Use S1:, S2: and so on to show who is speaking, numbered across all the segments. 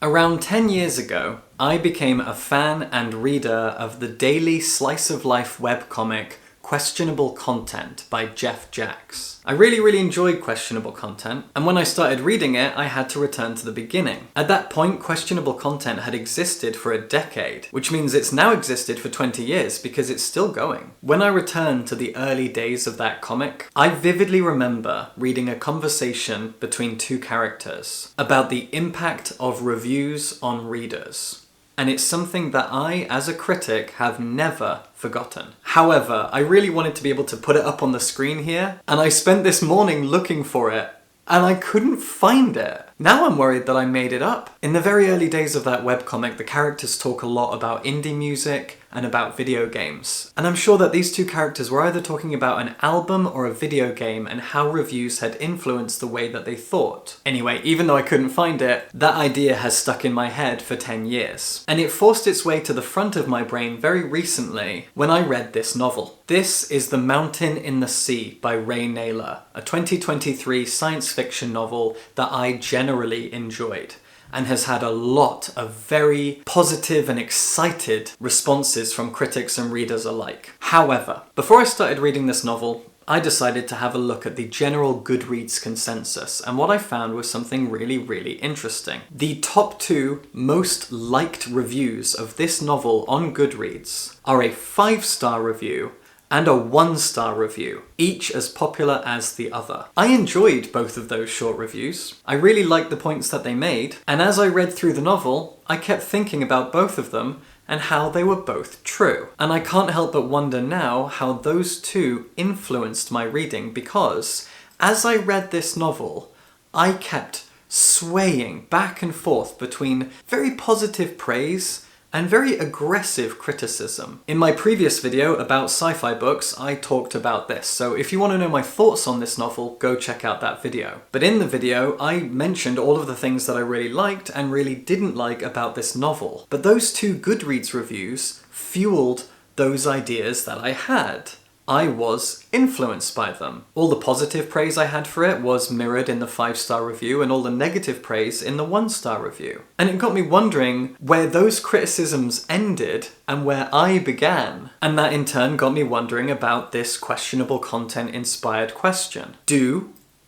S1: Around 10 years ago, I became a fan and reader of the daily slice of life webcomic Questionable Content by Jeff Jacks. I really enjoyed Questionable Content, and when I started reading it, I had to return to the beginning. At that point, Questionable Content had existed for a decade, which means it's now existed for 20 years because it's still going. When I returned to the early days of that comic, I vividly remember reading a conversation between two characters about the impact of reviews on readers. And it's something that I, as a critic, have never forgotten. However, I really wanted to be able to put it up on the screen here, and I spent this morning looking for it, and I couldn't find it. Now I'm worried that I made it up. In the very early days of that webcomic, the characters talk a lot about indie music and about video games. And I'm sure that these two characters were either talking about an album or a video game and how reviews had influenced the way that they thought. Anyway, even though I couldn't find it, that idea has stuck in my head for 10 years. And it forced its way to the front of my brain very recently when I read this novel. This is The Mountain in the Sea by Ray Naylor, a 2023 science fiction novel that I generally enjoyed, and has had a lot of very positive and excited responses from critics and readers alike. However, before I started reading this novel, I decided to have a look at the general Goodreads consensus, and what I found was something really interesting. The top 2 most liked reviews of this novel on Goodreads are a 5-star review and a 1-star review, each as popular as the other. I enjoyed both of those short reviews. I really liked the points that they made, and as I read through the novel, I kept thinking about both of them and how they were both true. And I can't help but wonder now how those two influenced my reading, because as I read this novel, I kept swaying back and forth between very positive praise and very aggressive criticism. In my previous video about sci-fi books, I talked about this, so if you want to know my thoughts on this novel, go check out that video. But in the video, I mentioned all of the things that I really liked and really didn't like about this novel. But those 2 Goodreads reviews fueled those ideas that I had. I was influenced by them. All the positive praise I had for it was mirrored in the 5-star review, and all the negative praise in the 1-star review. And it got me wondering where those criticisms ended and where I began. And that in turn got me wondering about this questionable content inspired question.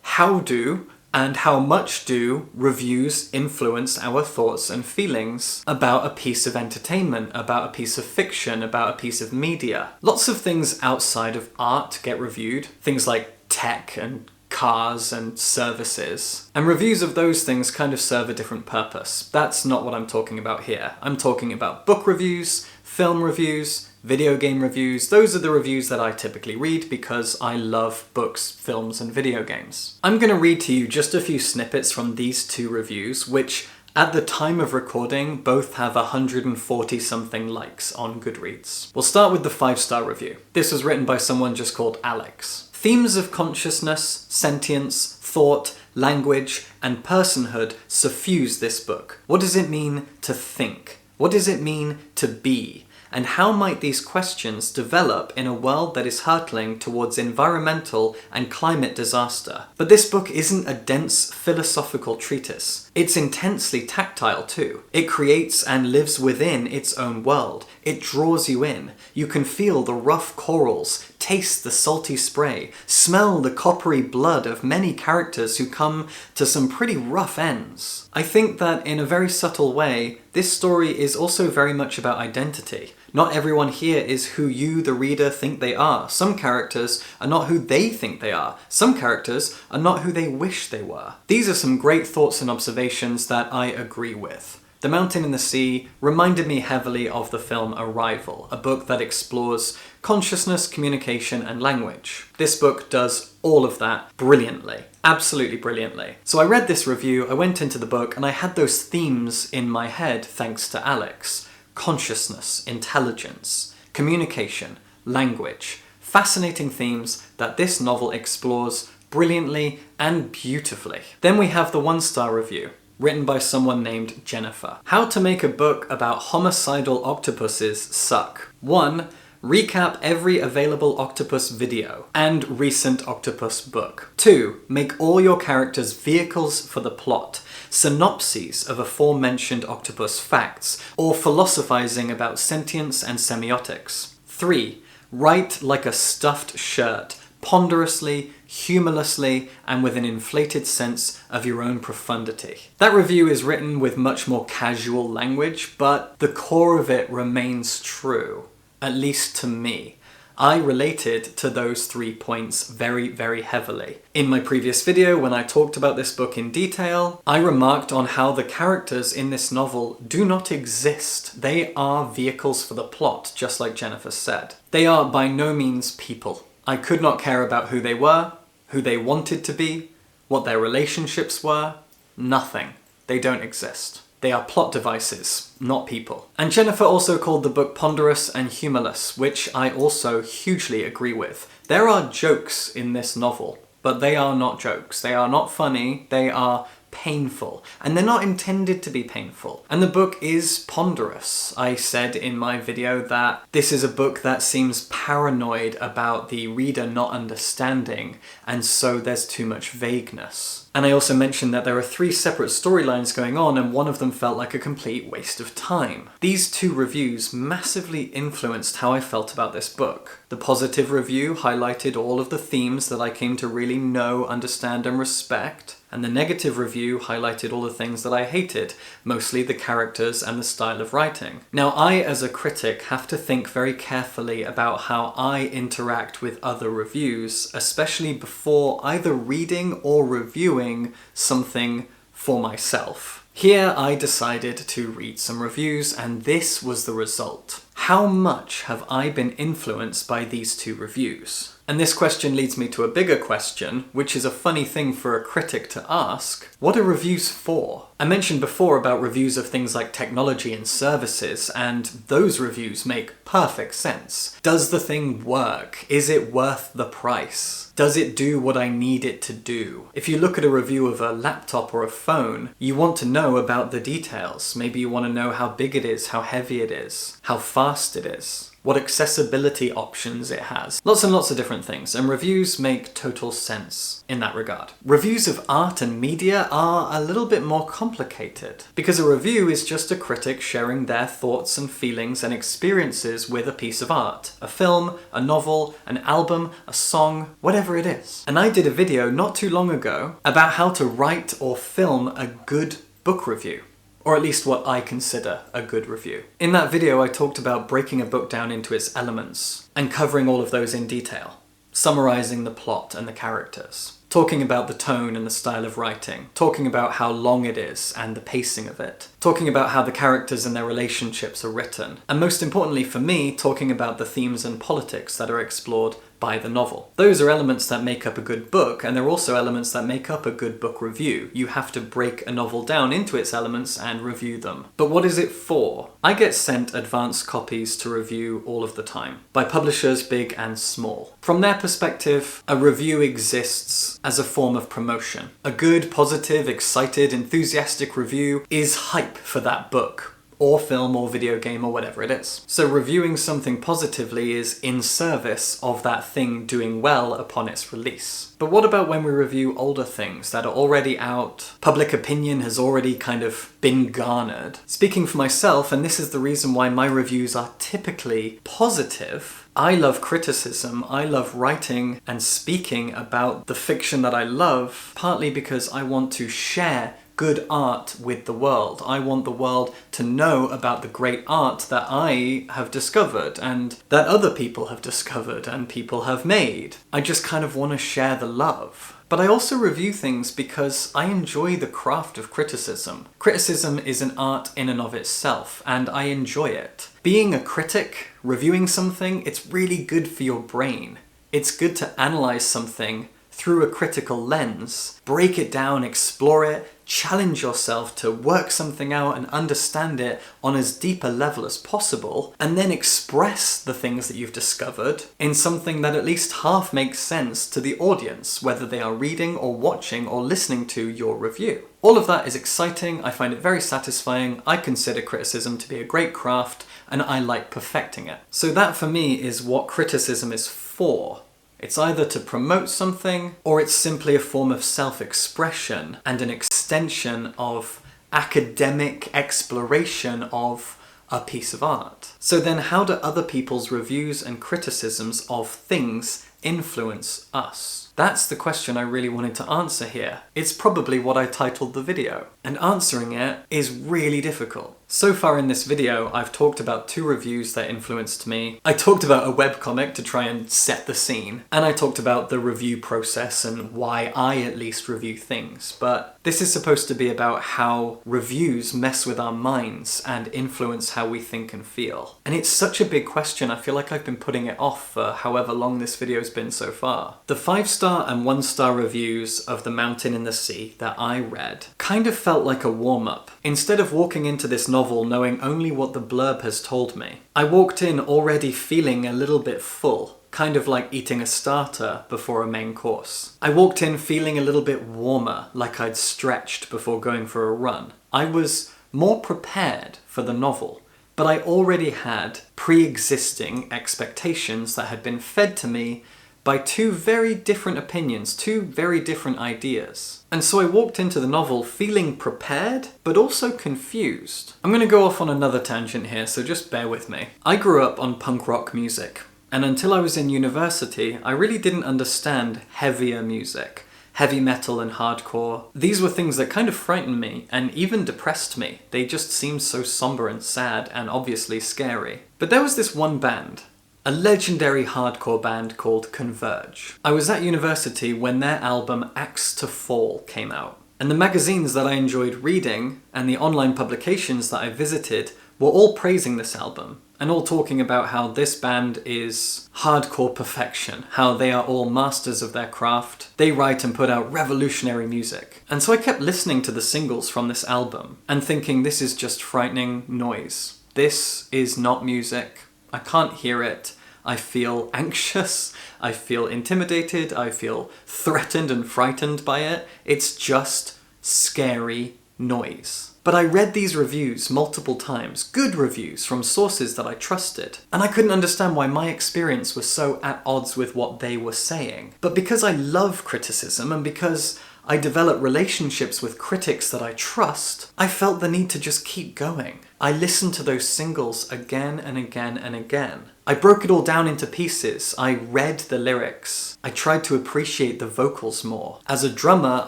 S1: How do, and how much do reviews influence our thoughts and feelings about a piece of entertainment, about a piece of fiction, about a piece of media? Lots of things outside of art get reviewed, things like tech and cars and services. And reviews of those things kind of serve a different purpose. That's not what I'm talking about here. I'm talking about book reviews, film reviews, video game reviews. Those are the reviews that I typically read because I love books, films, and video games. I'm going to read to you just a few snippets from these 2 reviews, which at the time of recording both have 140 something likes on Goodreads. We'll start with the 5-star review. This was written by someone just called Alex. Themes of consciousness, sentience, thought, language, and personhood suffuse this book. What does it mean to think? What does it mean to be? And how might these questions develop in a world that is hurtling towards environmental and climate disaster? But this book isn't a dense philosophical treatise. It's intensely tactile too. It creates and lives within its own world. It draws you in. You can feel the rough corals, taste the salty spray, smell the coppery blood of many characters who come to some pretty rough ends. I think that in a very subtle way, this story is also very much about identity. Not everyone here is who you, the reader, think they are. Some characters are not who they think they are. Some characters are not who they wish they were. These are some great thoughts and observations that I agree with. The Mountain in the Sea reminded me heavily of the film Arrival, a book that explores consciousness, communication, and language. This book does all of that brilliantly. Absolutely brilliantly. So I read this review, I went into the book, and I had those themes in my head thanks to Alex. Consciousness, intelligence, communication, language. Fascinating themes that this novel explores brilliantly and beautifully. Then we have the 1-star review, written by someone named Jennifer. How to make a book about homicidal octopuses suck. 1. Recap every available octopus video and recent octopus book. 2. Make all your characters vehicles for the plot. synopses of aforementioned octopus facts, or philosophizing about sentience and semiotics. 3. Write like a stuffed shirt, ponderously, humorlessly, and with an inflated sense of your own profundity. That review is written with much more casual language, but the core of it remains true, at least to me. I related to those 3 points very, very heavily. In my previous video, when I talked about this book in detail, I remarked on how the characters in this novel do not exist. They are vehicles for the plot, just like Jennifer said. They are by no means people. I could not care about who they were, who they wanted to be, what their relationships were. Nothing. They don't exist. They are plot devices, not people. And Jennifer also called the book ponderous and humorless, which I also hugely agree with. There are jokes in this novel, but they are not jokes. They are not funny, they are painful. And they're not intended to be painful. And the book is ponderous. I said in my video that this is a book that seems paranoid about the reader not understanding, and so there's too much vagueness. And I also mentioned that there are 3 separate storylines going on, and one of them felt like a complete waste of time. These 2 reviews massively influenced how I felt about this book. The positive review highlighted all of the themes that I came to really know, understand, and respect. And the negative review highlighted all the things that I hated, mostly the characters and the style of writing. Now, I, as a critic, have to think very carefully about how I interact with other reviews, especially before either reading or reviewing something for myself. Here, I decided to read some reviews, and this was the result. How much have I been influenced by these 2 reviews? And this question leads me to a bigger question, which is a funny thing for a critic to ask. What are reviews for? I mentioned before about reviews of things like technology and services, and those reviews make perfect sense. Does the thing work? Is it worth the price? Does it do what I need it to do? If you look at a review of a laptop or a phone, you want to know about the details. Maybe you want to know how big it is, how heavy it is, how fast it is, what accessibility options it has. Lots and lots of different things, and reviews make total sense in that regard. Reviews of art and media are a little bit more complicated, because a review is just a critic sharing their thoughts and feelings and experiences with a piece of art. A film, a novel, an album, a song, whatever it is. And I did a video not too long ago about how to write or film a good book review. Or at least what I consider a good review. In that video, I talked about breaking a book down into its elements and covering all of those in detail, summarizing the plot and the characters, talking about the tone and the style of writing, talking about how long it is and the pacing of it, talking about how the characters and their relationships are written, and most importantly for me, talking about the themes and politics that are explored by the novel. Those are elements that make up a good book, and they're also elements that make up a good book review. You have to break a novel down into its elements and review them. But what is it for? I get sent advanced copies to review all of the time, by publishers big and small. From their perspective, a review exists as a form of promotion. A good, positive, excited, enthusiastic review is hype for that book, or film, or video game, or whatever it is. So reviewing something positively is in service of that thing doing well upon its release. But what about when we review older things that are already out? Public opinion has already kind of been garnered. Speaking for myself, and this is the reason why my reviews are typically positive, I love criticism. I love writing and speaking about the fiction that I love, partly because I want to share good art with the world. I want the world to know about the great art that I have discovered and that other people have discovered and people have made. I just kind of want to share the love. But I also review things because I enjoy the craft of criticism. Criticism is an art in and of itself, and I enjoy it. Being a critic, reviewing something, it's really good for your brain. It's good to analyze something through a critical lens, break it down, explore it, challenge yourself to work something out and understand it on as deep a level as possible, and then express the things that you've discovered in something that at least half makes sense to the audience, whether they are reading or watching or listening to your review. All of that is exciting, I find it very satisfying, I consider criticism to be a great craft, and I like perfecting it. So that for me is what criticism is for. It's either to promote something, or it's simply a form of self-expression and an extension of academic exploration of a piece of art. So then how do other people's reviews and criticisms of things influence us? That's the question I really wanted to answer here. It's probably what I titled the video, and answering it is really difficult. So far in this video, I've talked about 2 reviews that influenced me. I talked about a webcomic to try and set the scene, and I talked about the review process and why I at least review things. But this is supposed to be about how reviews mess with our minds and influence how we think and feel. And it's such a big question, I feel like I've been putting it off for however long this video's been so far. The 5-star and 1-star reviews of The Mountain in the Sea that I read kind of felt like a warm-up. Instead of walking into this novel knowing only what the blurb has told me, I walked in already feeling a little bit full, kind of like eating a starter before a main course. I walked in feeling a little bit warmer, like I'd stretched before going for a run. I was more prepared for the novel, but I already had pre-existing expectations that had been fed to me by 2 very different opinions, 2 very different ideas. And so I walked into the novel feeling prepared, but also confused. I'm going to go off on another tangent here, so just bear with me. I grew up on punk rock music, and until I was in university, I really didn't understand heavier music. Heavy metal and hardcore. These were things that kind of frightened me, and even depressed me. They just seemed so somber and sad, and obviously scary. But there was this one band, a legendary hardcore band called Converge. I was at university when their album Axe to Fall came out, and the magazines that I enjoyed reading and the online publications that I visited were all praising this album, and all talking about how this band is hardcore perfection, how they are all masters of their craft, they write and put out revolutionary music. And so I kept listening to the singles from this album and thinking, this is just frightening noise. This is not music. I can't hear it. I feel anxious, I feel intimidated, I feel threatened and frightened by it. It's just scary noise. But I read these reviews multiple times, good reviews from sources that I trusted, and I couldn't understand why my experience was so at odds with what they were saying. But because I love criticism, and because I develop relationships with critics that I trust, I felt the need to just keep going. I listened to those singles again and again and again. I broke it all down into pieces. I read the lyrics. I tried to appreciate the vocals more. As a drummer,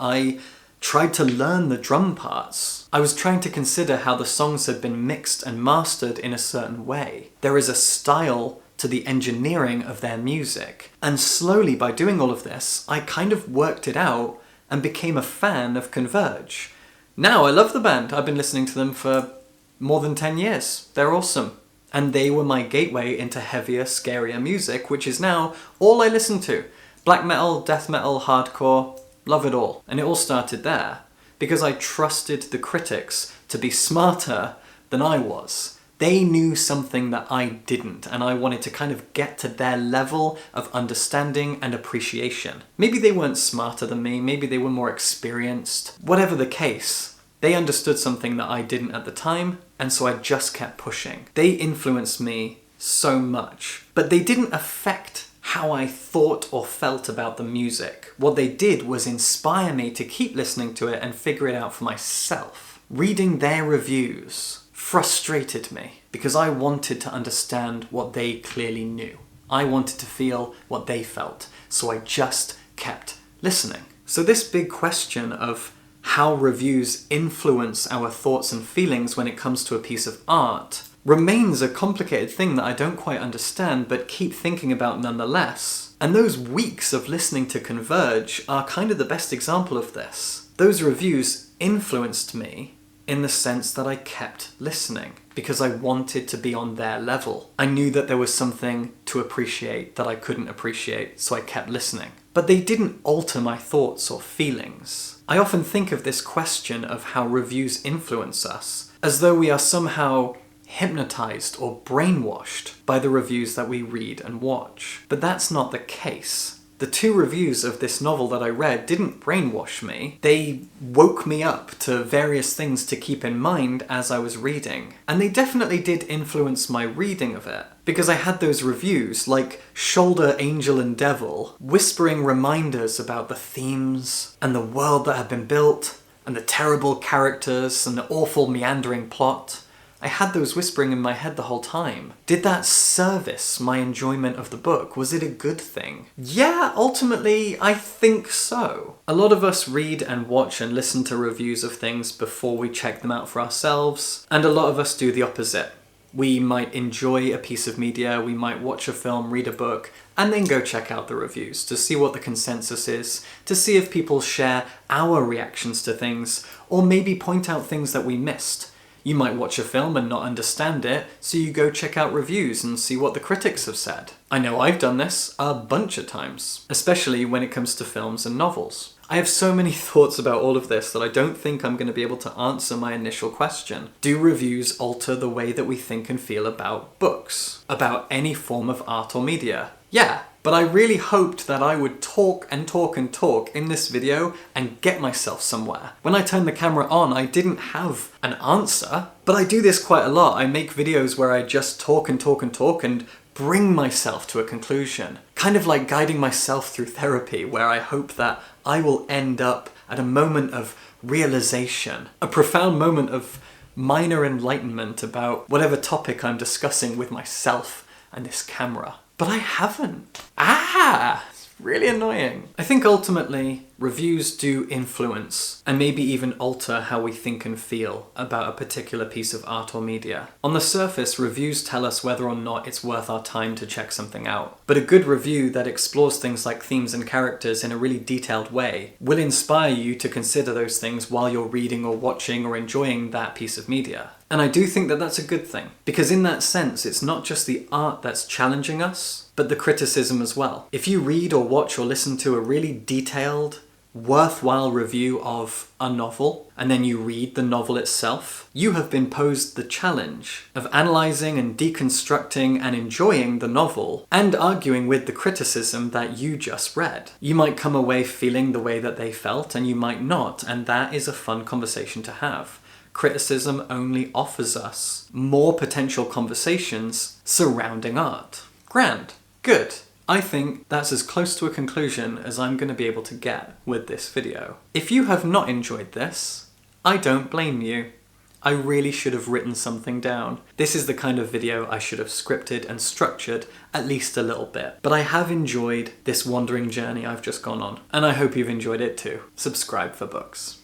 S1: I tried to learn the drum parts. I was trying to consider how the songs had been mixed and mastered in a certain way. There is a style to the engineering of their music. And slowly, by doing all of this, I kind of worked it out and became a fan of Converge. Now I love the band. I've been listening to them for more than 10 years. They're awesome. And they were my gateway into heavier, scarier music, which is now all I listen to. Black metal, death metal, hardcore, love it all. And it all started there, because I trusted the critics to be smarter than I was. They knew something that I didn't, and I wanted to kind of get to their level of understanding and appreciation. Maybe they weren't smarter than me, maybe they were more experienced. Whatever the case, they understood something that I didn't at the time, and so I just kept pushing. They influenced me so much, but they didn't affect how I thought or felt about the music. What they did was inspire me to keep listening to it and figure it out for myself. Reading their reviews frustrated me because I wanted to understand what they clearly knew. I wanted to feel what they felt, so I just kept listening. So this big question of how reviews influence our thoughts and feelings when it comes to a piece of art remains a complicated thing that I don't quite understand but keep thinking about nonetheless. And those weeks of listening to Converge are kind of the best example of this. Those reviews influenced me in the sense that I kept listening because I wanted to be on their level. I knew that there was something to appreciate that I couldn't appreciate, so I kept listening. But they didn't alter my thoughts or feelings. I often think of this question of how reviews influence us as though we are somehow hypnotized or brainwashed by the reviews that we read and watch. But that's not the case. The 2 reviews of this novel that I read didn't brainwash me. They woke me up to various things to keep in mind as I was reading. And they definitely did influence my reading of it. Because I had those reviews, like Shoulder, Angel and Devil, whispering reminders about the themes and the world that had been built, and the terrible characters and the awful meandering plot. I had those whispering in my head the whole time. Did that service my enjoyment of the book? Was it a good thing? Yeah, ultimately, I think so. A lot of us read and watch and listen to reviews of things before we check them out for ourselves, and a lot of us do the opposite. We might enjoy a piece of media, we might watch a film, read a book, and then go check out the reviews to see what the consensus is, to see if people share our reactions to things, or maybe point out things that we missed. You might watch a film and not understand it, so you go check out reviews and see what the critics have said. I know I've done this a bunch of times, especially when it comes to films and novels. I have so many thoughts about all of this that I don't think I'm going to be able to answer my initial question. Do reviews alter the way that we think and feel about books? About any form of art or media? Yeah, but I really hoped that I would talk and talk and talk in this video and get myself somewhere. When I turned the camera on, I didn't have an answer, but I do this quite a lot. I make videos where I just talk and talk and talk and bring myself to a conclusion. Kind of like guiding myself through therapy, where I hope that I will end up at a moment of realization, a profound moment of minor enlightenment about whatever topic I'm discussing with myself and this camera. But I haven't. It's really annoying. I think ultimately, reviews do influence and maybe even alter how we think and feel about a particular piece of art or media. On the surface, reviews tell us whether or not it's worth our time to check something out. But a good review that explores things like themes and characters in a really detailed way will inspire you to consider those things while you're reading or watching or enjoying that piece of media. And I do think that that's a good thing, because in that sense, it's not just the art that's challenging us, but the criticism as well. If you read or watch or listen to a really detailed, worthwhile review of a novel, and then you read the novel itself, you have been posed the challenge of analysing and deconstructing and enjoying the novel and arguing with the criticism that you just read. You might come away feeling the way that they felt, and you might not, and that is a fun conversation to have. Criticism only offers us more potential conversations surrounding art. Grand. Good. I think that's as close to a conclusion as I'm going to be able to get with this video. If you have not enjoyed this, I don't blame you. I really should have written something down. This is the kind of video I should have scripted and structured at least a little bit. But I have enjoyed this wandering journey I've just gone on, and I hope you've enjoyed it too. Subscribe for books.